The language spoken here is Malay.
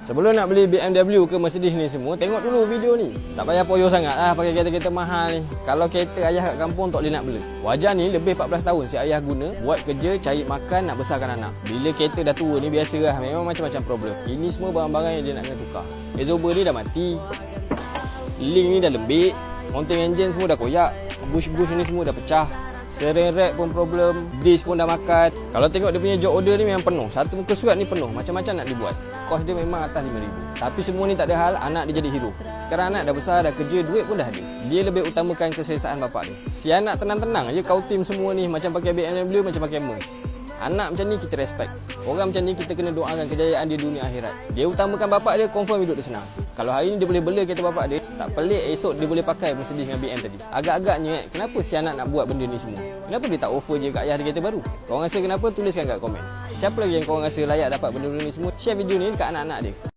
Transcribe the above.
Sebelum nak beli BMW ke Mercedes ni semua, tengok dulu video ni. Tak payah poyo sangat lah pakai kereta-kereta mahal ni. Kalau kereta ayah kat kampung tak boleh nak bela. Wajar ni lebih 14 tahun si ayah guna buat kerja, cari makan, nak besarkan anak. Bila kereta dah tua ni biasa lah, memang macam-macam problem. Ini semua barang-barang yang dia nak kena tukar. Exhaust ni dah mati, link ni dah lembik, mounting engine semua dah koyak, bush-bush ni semua dah pecah, steering rack pun problem, disk pun dah makan. Kalau tengok dia punya job order ni memang penuh. Satu muka surat ni penuh, macam-macam nak dibuat. Kos dia memang atas RM5,000. Tapi semua ni tak ada hal, anak dia jadi hero. Sekarang anak dah besar, dah kerja, duit pun dah ada. Dia lebih utamakan keselesaan bapak dia. Si anak tenang-tenang je kau tim semua ni, macam pakai BMW, macam pakai Merc. Anak macam ni kita respect. Orang macam ni kita kena doakan kejayaan dia dunia akhirat. Dia utamakan bapak dia, confirm hidup dia senang. Kalau hari ni dia boleh bela kereta bapak dia, tak pelik esok dia boleh pakai Mercedes dengan BM tadi. Agak-agaknya kenapa si anak nak buat benda ni semua? Kenapa dia tak offer je kat ayah dia kereta baru? Korang rasa kenapa? Tuliskan kat komen. Siapa lagi yang korang rasa layak dapat benda-benda ni semua? Share video ni dekat anak-anak dia.